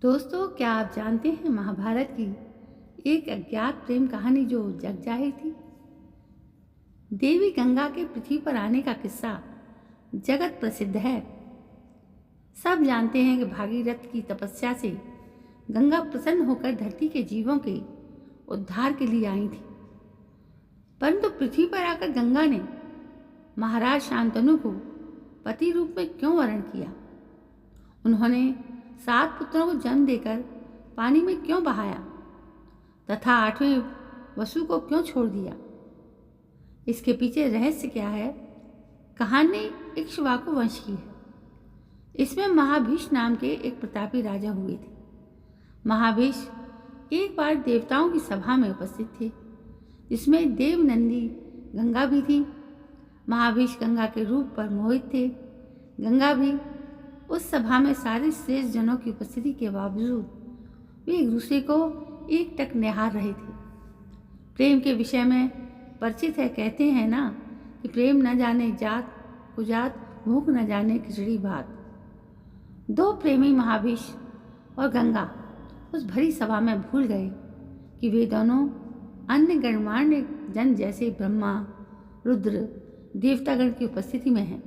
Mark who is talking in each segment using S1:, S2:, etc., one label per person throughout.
S1: दोस्तों, क्या आप जानते हैं महाभारत की एक अज्ञात प्रेम कहानी जो जग जाहिर थी। देवी गंगा के पृथ्वी पर आने का किस्सा जगत प्रसिद्ध है। सब जानते हैं कि भागीरथ की तपस्या से गंगा प्रसन्न होकर धरती के जीवों के उद्धार के लिए आई थी। परंतु पृथ्वी पर आकर गंगा ने महाराज शांतनु को पति रूप में क्यों वरण किया? उन्होंने 7 पुत्रों को जन्म देकर पानी में क्यों बहाया तथा 8वें वसु को क्यों छोड़ दिया? इसके पीछे रहस्य क्या है? कहानी इक्ष्वाकु वंश की है। इसमें महाभीष नाम के एक प्रतापी राजा हुए थे। महाभीष एक बार देवताओं की सभा में उपस्थित थे, जिसमें देवनंदी गंगा भी थी। महाभीष गंगा के रूप पर मोहित थे। गंगा भी उस सभा में सारे श्रेष्ठ जनों की उपस्थिति के बावजूद वे एक दूसरे को एकटक निहार रहे थे। प्रेम के विषय में परिचित है। कहते हैं ना कि प्रेम न जाने जात कुजात, भूख न जाने खिचड़ी भात। 2 प्रेमी महाभीष और गंगा उस भरी सभा में भूल गए कि वे दोनों अन्य गणमान्य जन जैसे ब्रह्मा, रुद्र, देवतागण की उपस्थिति में हैं।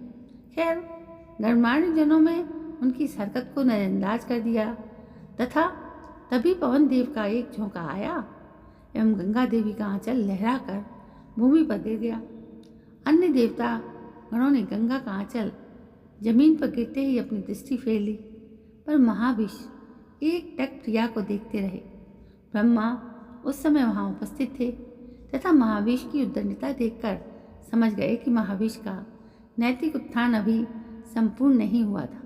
S1: खैर, गणमान्य जनों में उनकी इस हरकत को नजरअंदाज कर दिया तथा तभी पवन देव का एक झोंका आया एवं गंगा देवी का आंचल लहराकर भूमि पर गिर गया। अन्य देवता गणों ने गंगा का आंचल जमीन पर गिरते ही अपनी दृष्टि फेर ली, पर महाभीष एकटक प्रिया को देखते रहे। ब्रह्मा उस समय वहां उपस्थित थे तथा महाभीष की उद्दंडता देखकर समझ गए कि महाभीष का नैतिक उत्थान अभी संपूर्ण नहीं हुआ था।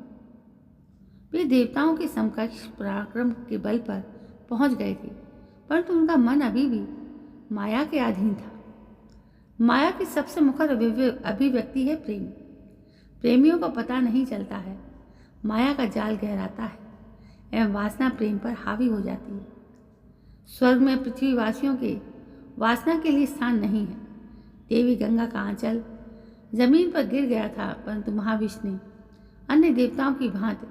S1: वे देवताओं के समकक्ष पराक्रम के बल पर पहुंच गए थे, परंतु उनका मन अभी भी माया के अधीन था। माया की सबसे मुखर अभिव्यक्ति है प्रेम। प्रेमियों को पता नहीं चलता है। माया का जाल गहराता है एवं वासना प्रेम पर हावी हो जाती है। स्वर्ग में पृथ्वीवासियों के वासना के लिए स्थान नहीं है। देवी गंगा का आंचल जमीन पर गिर गया था, परंतु महाभीष ने अन्य देवताओं की भांति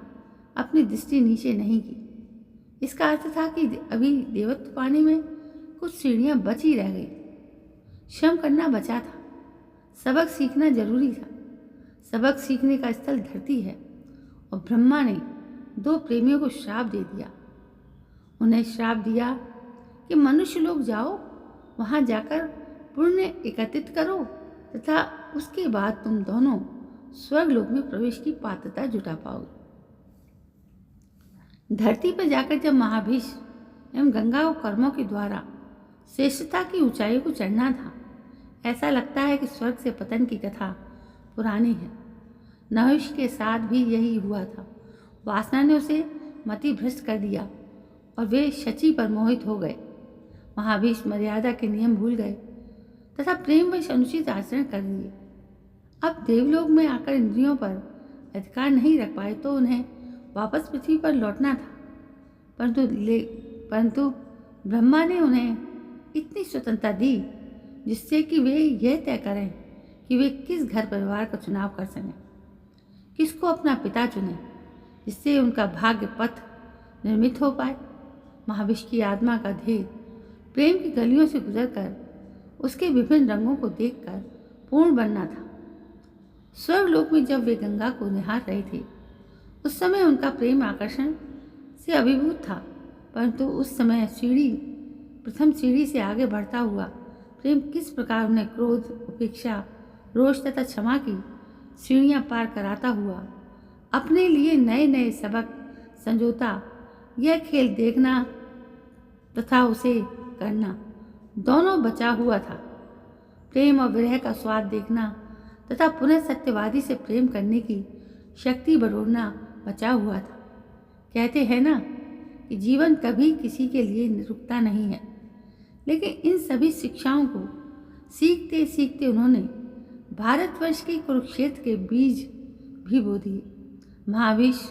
S1: अपनी दृष्टि नीचे नहीं की। इसका अर्थ था कि अभी देवत्व पाने में कुछ सीढ़ियां बची रह गई। श्रम करना बचा था। सबक सीखना जरूरी था। सबक सीखने का स्थल धरती है। और ब्रह्मा ने 2 प्रेमियों को श्राप दे दिया। उन्हें श्राप दिया कि मनुष्य लोग जाओ, वहां जाकर पुण्य एकत्रित करो तथा उसके बाद तुम दोनों स्वर्गलोक में प्रवेश की पात्रता जुटा पाओगे। धरती पर जाकर जब महाभीष एवं गंगा को कर्मों के द्वारा श्रेष्ठता की ऊंचाई को चढ़ना था, ऐसा लगता है कि स्वर्ग से पतन की कथा पुरानी है। नहुष के साथ भी यही हुआ था। वासना ने उसे मति भ्रष्ट कर दिया और वे शची पर मोहित हो गए। महाभीष मर्यादा के नियम भूल गए तथा प्रेमवश अनुचित आचरण कर दिए। अब देवलोक में आकर इंद्रियों पर अधिकार नहीं रख पाए तो उन्हें वापस पृथ्वी पर लौटना था, परंतु ब्रह्मा ने उन्हें इतनी स्वतंत्रता दी जिससे कि वे यह तय करें कि वे किस घर परिवार का चुनाव कर सकें, किसको अपना पिता चुनें, जिससे उनका भाग्य पथ निर्मित हो पाए। महाभीष की आत्मा का धैर्य प्रेम की गलियों से गुजरकर उसके विभिन्न रंगों को देखकर पूर्ण बनना था। स्वर्गलोक में जब वे गंगा को निहार रहे थे, उस समय उनका प्रेम आकर्षण से अभिभूत था, परंतु उस समय प्रथम सीढ़ी से आगे बढ़ता हुआ प्रेम किस प्रकार उन्हें क्रोध, उपेक्षा, रोष तथा क्षमा की सीढ़ियां पार कराता हुआ अपने लिए नए नए सबक संजोता, यह खेल देखना तथा उसे करना दोनों बचा हुआ था। प्रेम और विरह का स्वाद देखना तथा पुनः सत्यवादी से प्रेम करने की शक्ति बटोरना बचा हुआ था। कहते हैं ना कि जीवन कभी किसी के लिए रुकता नहीं है, लेकिन इन सभी शिक्षाओं को सीखते सीखते उन्होंने भारतवर्ष के कुरुक्षेत्र के बीज भी बो दिए। महाभीष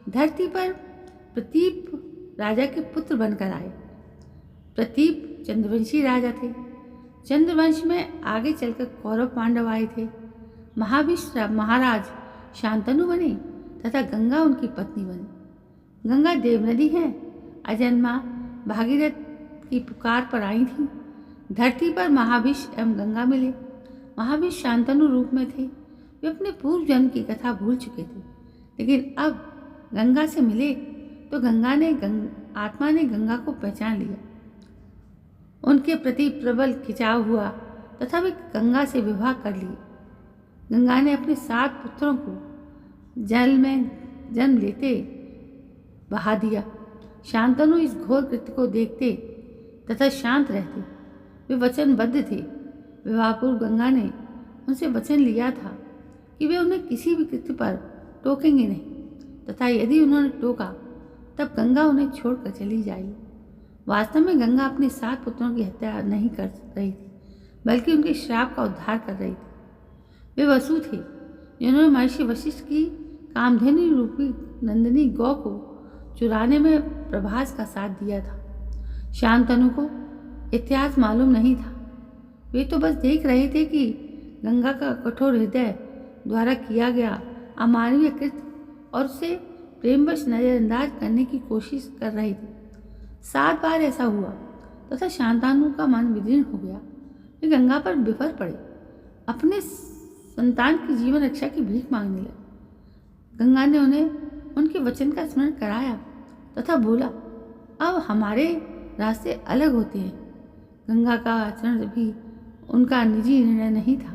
S1: धरती पर प्रतीप राजा के पुत्र बनकर आए। प्रतीप चंद्रवंशी राजा थे। चंद्रवंश में आगे चलकर कौरव पांडव आए थे। महाभीष महाराज शांतनु बने तथा गंगा उनकी पत्नी बनी। गंगा देव नदी है, अजन्मा भागीरथ की पुकार पर आई थी। धरती पर महाविष एवं गंगा मिले। महाविष शांतनु रूप में थे। वे अपने पूर्व जन्म की कथा भूल चुके थे, लेकिन अब गंगा से मिले तो आत्मा ने गंगा को पहचान लिया। उनके प्रति प्रबल खिंचाव हुआ तथा वे गंगा से विवाह कर लिए। गंगा ने अपने 7 पुत्रों को जल में जन्म लेते बहा दिया। शांतनु इस घोर कृत्य को देखते तथा शांत रहते। वे वचनबद्ध थे। विवाह पूर्व गंगा ने उनसे वचन लिया था कि वे उन्हें किसी भी कृत्य पर टोकेंगे नहीं तथा यदि उन्होंने टोका तब गंगा उन्हें छोड़कर चली जाएगी। वास्तव में गंगा अपने 7 पुत्रों की हत्या नहीं कर रही थी, बल्कि उनके श्राप का उद्धार कर रही थी। वे वसु थे जिन्होंने महर्षि वशिष्ठ की कामधेनु रूपी नंदिनी गौ को चुराने में प्रभास का साथ दिया था। शांतनु को इतिहास मालूम नहीं था। वे तो बस देख रहे थे कि गंगा का कठोर हृदय द्वारा किया गया अमानवीय कृत्य और उसे प्रेमवश नजरअंदाज करने की कोशिश कर रहे थे। 7 बार ऐसा हुआ तथा शांतनु का मन विदीर्ण हो गया। वे गंगा पर बिफर पड़े, अपने संतान की जीवन रक्षा की भीख मांगने लगे। गंगा ने उन्हें उनके वचन का स्मरण कराया तथा बोला, अब हमारे रास्ते अलग होते हैं। गंगा का आचरण भी उनका निजी निर्णय नहीं था।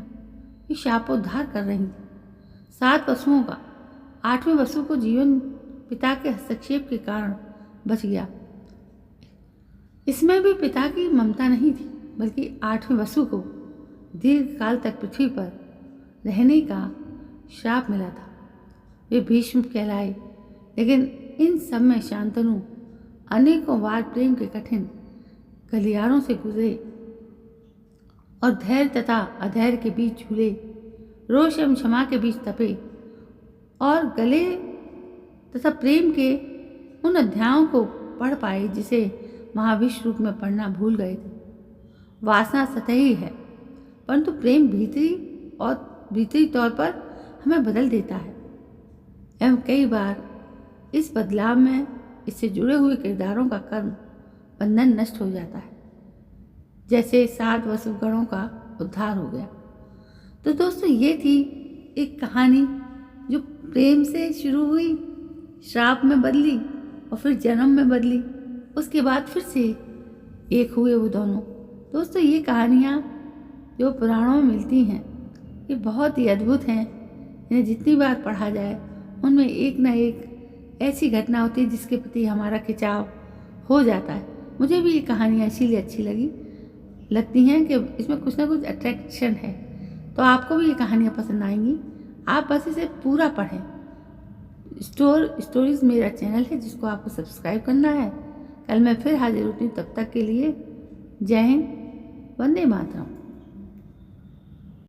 S1: वे शापोद्धार कर रही थी। 7 वसुओं का 8वें वसु को जीवन पिता के हस्तक्षेप के कारण बच गया। इसमें भी पिता की ममता नहीं थी, बल्कि 8वें वसु को दीर्घ काल तक पृथ्वी पर रहने का श्राप मिला था। वे भीष्म कहलाए, लेकिन इन सब में शांतनु अनेकों बार प्रेम के कठिन गलियारों से गुजरे और धैर्य तथा अधैर्य के बीच झूले, रोष एवं क्षमा के बीच तपे और गले तथा प्रेम के उन अध्यायों को पढ़ पाए जिसे महाविष रूप में पढ़ना भूल गए थे। वासना सतही है, परंतु प्रेम भीतरी तौर पर हमें बदल देता है एवं कई बार इस बदलाव में इससे जुड़े हुए किरदारों का कर्म बंधन नष्ट हो जाता है, जैसे 7 वसुगणों का उद्धार हो गया। तो दोस्तों, ये थी एक कहानी जो प्रेम से शुरू हुई, श्राप में बदली और फिर जन्म में बदली, उसके बाद फिर से एक हुए वो दोनों। दोस्तों, ये कहानियाँ जो पुराणों में मिलती हैं ये बहुत ही अद्भुत हैं। इन्हें जितनी बार पढ़ा जाए उनमें एक न एक ऐसी घटना होती है जिसके प्रति हमारा खिंचाव हो जाता है। मुझे भी ये कहानियाँ इसीलिए अच्छी लगती हैं कि इसमें कुछ ना कुछ अट्रैक्शन है। तो आपको भी ये कहानियाँ पसंद आएंगी। आप बस इसे पूरा पढ़ें। स्टोरीज मेरा चैनल है जिसको आपको सब्सक्राइब करना है। कल मैं फिर हाजिर होती हूँ, तब तक के लिए जय हिंद, वंदे मातरम।